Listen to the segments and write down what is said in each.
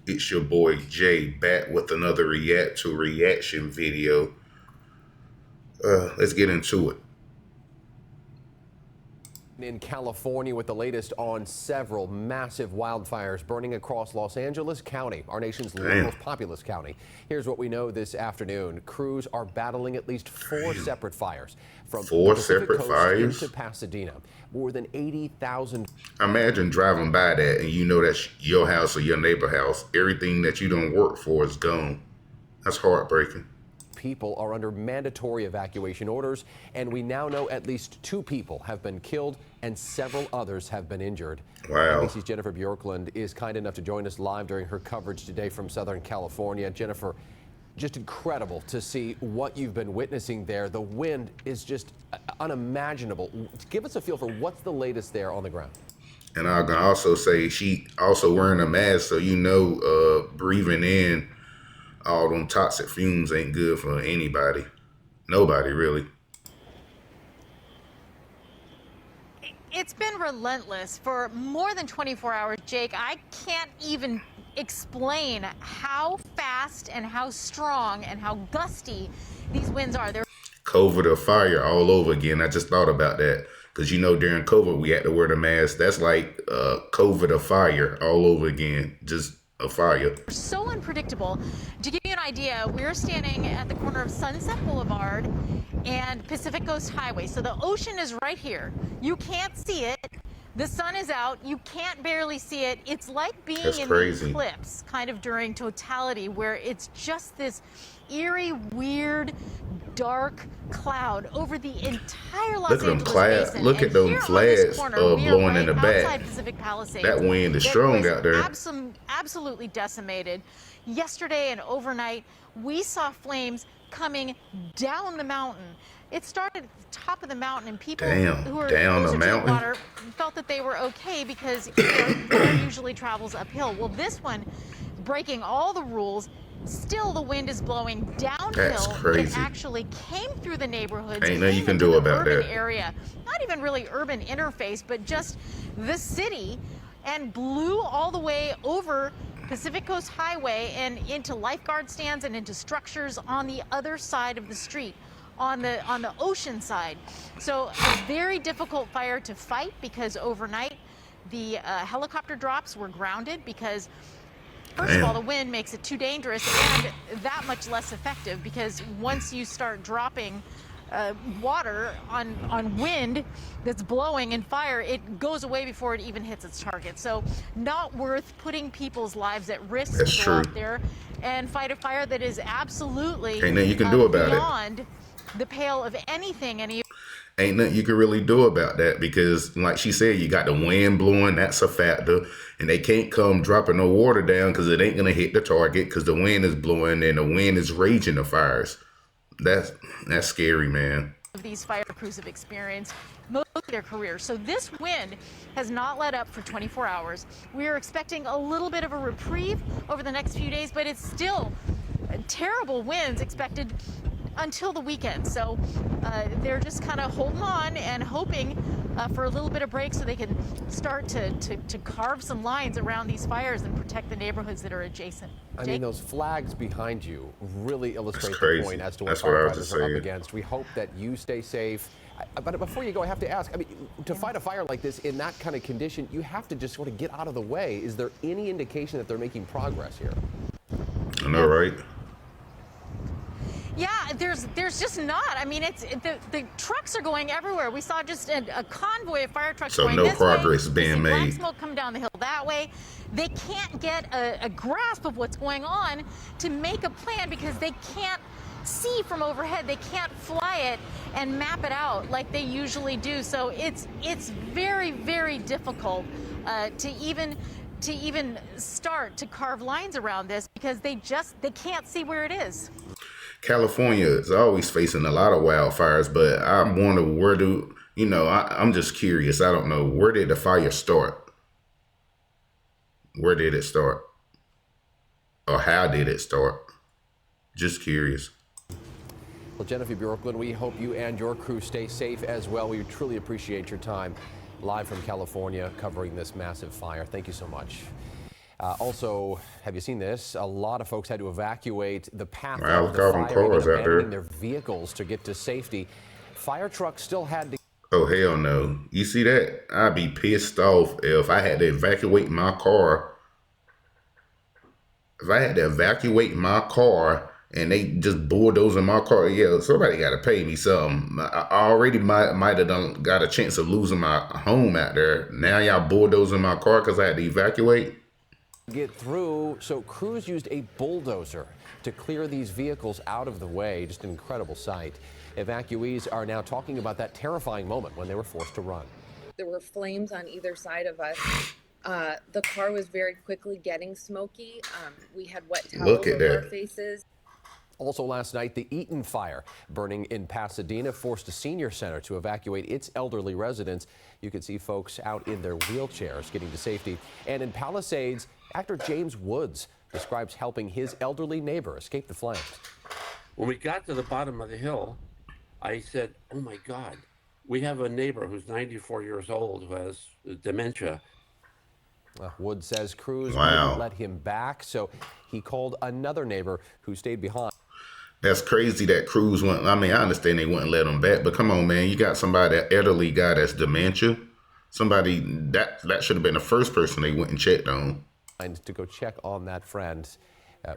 It's your boy Jay back with another reaction video. Let's get into it. In California with the latest on several massive wildfires burning across Los Angeles County, our nation's most populous county. Here's what we know this afternoon. Crews are battling at least four separate fires from the Pacific Coast into Pasadena. More than 80,000. Imagine driving by that and you know that's your house or your neighbor's house. Everything that you don't work for is gone. That's heartbreaking. People are under mandatory evacuation orders, and we now know at least 2 people have been killed and several others have been injured. Wow. NBC's Jennifer Bjorklund is kind enough to join us live during her coverage today from Southern California. Jennifer, just incredible to see what you've been witnessing there. The wind is just unimaginable. Give us a feel for what's the latest there on the ground. And I'm going to also say she also wearing a mask, so you know breathing in all them toxic fumes ain't good for anybody. Nobody, really. It's been relentless for more than 24 hours, Jake. I can't even explain how fast and how strong and how gusty these winds are. They're COVID or fire all over again. I just thought about that. Because, you know, during COVID, we had to wear the mask. That's like COVID or fire all over again. Just a fire. So unpredictable. To give you an idea, we're standing at the corner of Sunset Boulevard and Pacific Coast Highway. So the ocean is right here. You can't see it. The sun is out. You can't barely see it. It's like being in the eclipse kind of during totality, where it's just this eerie, weird, dark cloud over the entire Los Angeles basin. Look at them flags blowing in the back. That wind is strong out there. Absolutely decimated. Yesterday and overnight, we saw flames coming down the mountain. It started at the top of the mountain, and people who are closer to the water felt that they were okay because water usually travels uphill. Well, this one, breaking all the rules, still the wind is blowing downhill. That's crazy. It actually came through the neighborhoods. Ain't nothing you can do about that. Area. Not even really urban interface, but just the city, and blew all the way over Pacific Coast Highway and into lifeguard stands and into structures on the other side of the street, on the ocean side. So a very difficult fire to fight because overnight the helicopter drops were grounded because first of all, the wind makes it too dangerous and that much less effective, because once you start dropping water on wind that's blowing and fire, it goes away before it even hits its target. So not worth putting people's lives at risk to go out there and fight a fire that is absolutely ain't nothing you can do about beyond the pale of anything. Ain't nothing you can really do about that, because like she said, you got the wind blowing. That's a factor, and they can't come dropping no water down because it ain't gonna hit the target because the wind is blowing and the wind is raging the fires. That's scary, man. These fire crews have experienced most of their careers. So this wind has not let up for 24 hours. We are expecting a little bit of a reprieve over the next few days, but it's still terrible winds expected until the weekend. So they're just kind of holding on and hoping for a little bit of break so they can start to carve some lines around these fires and protect the neighborhoods that are adjacent. I mean, those flags behind you really illustrate the point as to what firefighters are up against. We hope that you stay safe. But before you go, I have to ask, I mean, to fight a fire like this in that kind of condition, you have to just sort of get out of the way. Is there any indication that they're making progress here? I know, right? Yeah, there's just not. I mean, it's the trucks are going everywhere. We saw just a convoy of fire trucks going this way. So no progress is being made. Black smoke come down the hill that way. They can't get a grasp of what's going on to make a plan because they can't see from overhead. They can't fly it and map it out like they usually do. So it's very, very difficult to even start to carve lines around this because they can't see where it is. California is always facing a lot of wildfires, but I wonder I'm just curious. I don't know, where did the fire start? Where did it start? Or how did it start? Just curious. Well, Jennifer Bjorklund, we hope you and your crew stay safe as well. We truly appreciate your time live from California covering this massive fire. Thank you so much. Also, have you seen this? A lot of folks had to evacuate the path Wow, of look at the all them fire, even cars out there. abandoning their vehicles to get to safety. Fire trucks still had to. Oh, hell no. You see that? I'd be pissed off if I had to evacuate my car. If I had to evacuate my car and they just bulldozing my car, yeah, somebody got to pay me something. I already might have done got a chance of losing my home out there. Now y'all bulldozing my car because I had to evacuate. Get through, so crews used a bulldozer to clear these vehicles out of the way. Just an incredible sight. Evacuees are now talking about that terrifying moment when they were forced to run. There were flames on either side of us. The car was very quickly getting smoky. We had wet towels over our faces. Also last night, the Eaton fire burning in Pasadena forced a senior center to evacuate its elderly residents. You could see folks out in their wheelchairs getting to safety. And in Palisades, actor James Woods describes helping his elderly neighbor escape the flames. When we got to the bottom of the hill, I said, oh my God, we have a neighbor who's 94 years old who has dementia. Woods says crews wouldn't let him back, so he called another neighbor who stayed behind. That's crazy that crews went. I mean, I understand they wouldn't let him back, but come on, man. You got somebody, that elderly guy that's dementia. Somebody, that should have been the first person they went and checked on. And to go check on that friend,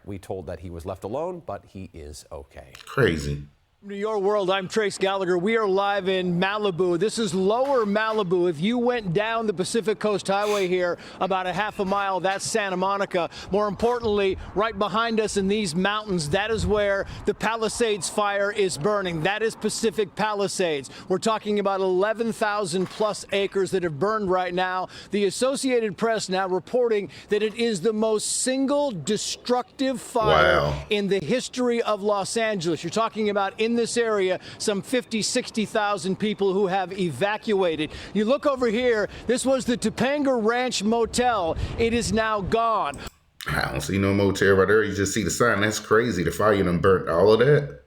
we told that he was left alone, but he is okay. Crazy. New York World, I'm Trace Gallagher. We are live in Malibu. This is lower Malibu. If you went down the Pacific Coast Highway here about a half a mile, that's Santa Monica. More importantly, right behind us in these mountains, that is where the Palisades fire is burning. That is Pacific Palisades. We're talking about 11,000 plus acres that have burned right now. The Associated Press now reporting that it is the most single destructive fire in the history of Los Angeles. You're talking about in this area, some 60,000 people who have evacuated. You look over here, this was the Topanga Ranch Motel. It is now gone. I don't see no motel right there. You just see the sign. That's crazy. The fire done burnt all of that.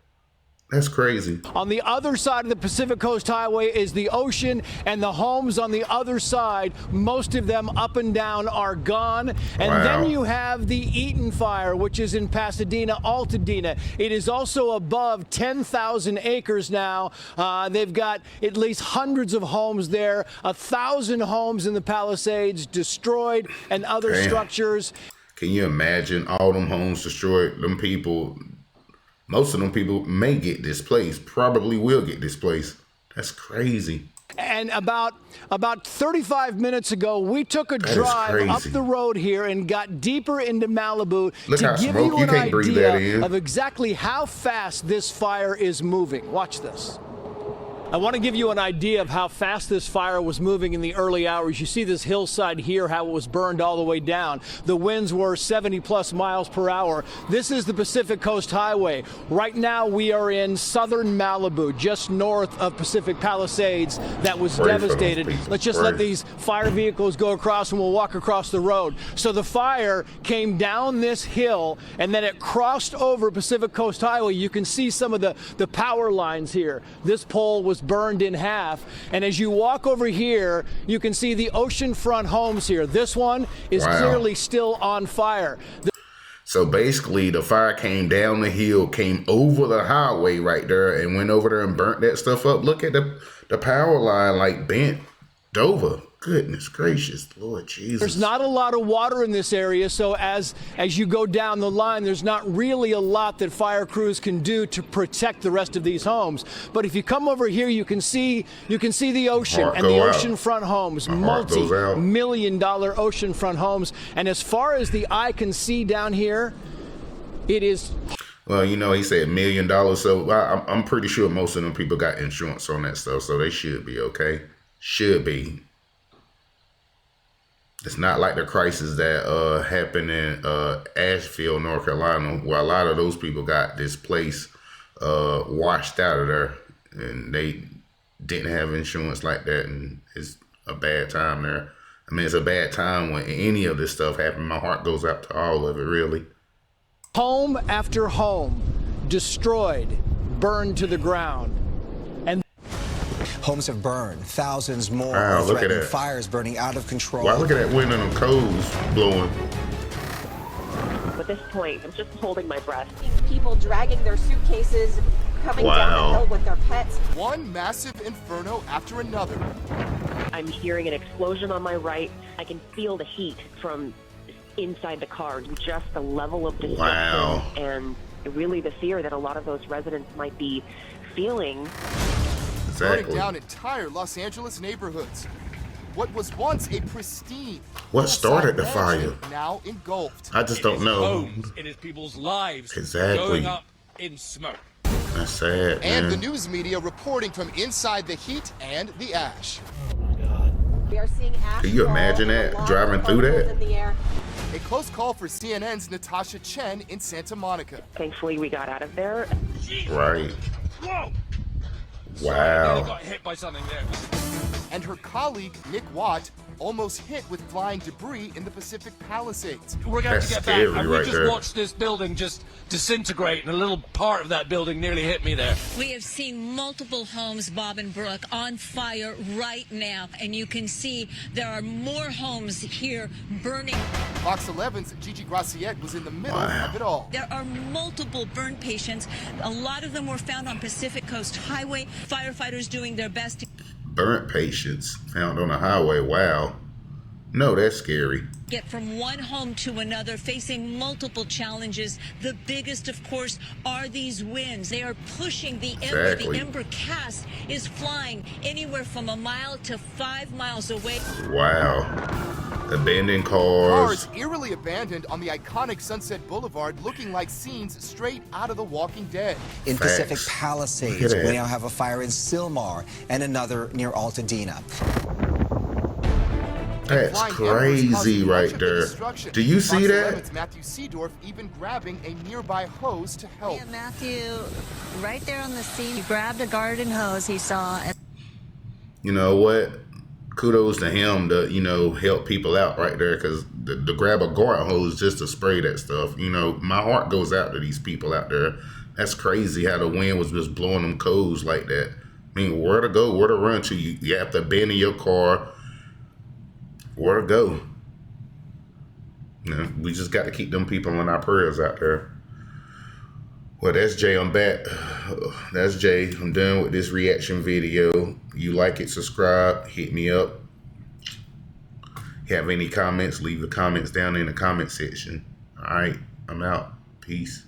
That's crazy. On the other side of the Pacific Coast Highway is the ocean, and the homes on the other side, most of them up and down, are gone. And then you have the Eaton fire, which is in Pasadena, Altadena. It is also above 10,000 acres now. They've got at least hundreds of homes there, 1,000 homes in the Palisades destroyed, and other structures. Can you imagine all them homes destroyed? Them people, most of them people may get displaced, probably will get displaced. That's crazy. And about 35 minutes ago, we took a drive up the road here and got deeper into Malibu to give you an idea of exactly how fast this fire is moving. Watch this. I want to give you an idea of how fast this fire was moving in the early hours. You see this hillside here, how it was burned all the way down. The winds were 70+ miles per hour. This is the Pacific Coast Highway. Right now we are in southern Malibu, just north of Pacific Palisades, that was devastated. Let's just let these fire vehicles go across and we'll walk across the road. So the fire came down this hill and then it crossed over Pacific Coast Highway. You can see some of the power lines here. This pole was burned in half, and as you walk over here, you can see the oceanfront homes here. This one is clearly still on fire. So basically, the fire came down the hill, came over the highway right there, and went over there and burnt that stuff up. Look at the power line, like bent over. Goodness gracious, Lord Jesus. There's not a lot of water in this area, so as you go down the line, there's not really a lot that fire crews can do to protect the rest of these homes. But if you come over here, you can see the ocean and the oceanfront homes, multi-million-dollar oceanfront homes. And as far as the eye can see down here, it is. Well, you know, he said $1 million, so I'm pretty sure most of them people got insurance on that stuff, so they should be okay. Should be. It's not like the crisis that happened in Asheville, North Carolina, where a lot of those people got displaced, washed out of there, and they didn't have insurance like that, and it's a bad time there. I mean, it's a bad time when any of this stuff happened. My heart goes out to all of it, really. Home after home destroyed, burned to the ground. Homes have burned. Thousands more are threatened. Fires burning out of control. Wow, look at that wind and them coals blowing. At this point, I'm just holding my breath. People dragging their suitcases, coming down the hill with their pets. One massive inferno after another. I'm hearing an explosion on my right. I can feel the heat from inside the car, just the level of destruction and really the fear that a lot of those residents might be feeling. Burning down entire Los Angeles neighborhoods. What was once a pristine, what started the fire? Now engulfed. I just don't know. Homes, it is people's lives exactly going up in smoke. That's sad, and man. the news media reporting from inside the heat and the ash. Oh my God. We are seeing ash. Can you imagine that? Driving through that? In the air. A close call for CNN's Natasha Chen in Santa Monica. Thankfully, we got out of there. Right. Whoa. Wow. Got hit by something there. And her colleague, Nick Watt, almost hit with flying debris in the Pacific Palisades. We're going to get back. And we right just watched this building just disintegrate, and a little part of that building nearly hit me there. We have seen multiple homes, Bob and Brooke, on fire right now, and you can see there are more homes here burning. Fox 11's Gigi Graciette was in the middle of it all. There are multiple burn patients. A lot of them were found on Pacific Coast Highway. Firefighters doing their best to burnt patients found on the highway. Wow. No, that's scary. Get from one home to another, facing multiple challenges. The biggest, of course, are these winds. They are pushing the ember. The ember cast is flying anywhere from 1 mile to 5 miles away. Wow. Abandoned cars. Cars eerily abandoned on the iconic Sunset Boulevard, looking like scenes straight out of The Walking Dead. In Pacific Palisades, we now have a fire in Sylmar and another near Altadena. That's crazy right there. Do you see that? Matthew Seedorf even grabbing a nearby hose to help. Yeah, Matthew, right there on the scene, he grabbed a garden hose he saw. You know what? Kudos to him to, you know, help people out right there, because to grab a garden hose just to spray that stuff, you know, my heart goes out to these people out there. That's crazy how the wind was just blowing them coals like that. I mean, where to go, where to run to? You have to abandon your car. Where to go? You know, we just got to keep them people in our prayers out there. Well, that's Jay. I'm back. That's Jay. I'm done with this reaction video. You like it, subscribe, hit me up. Have any comments, leave the comments down in the comment section. All right, I'm out. Peace.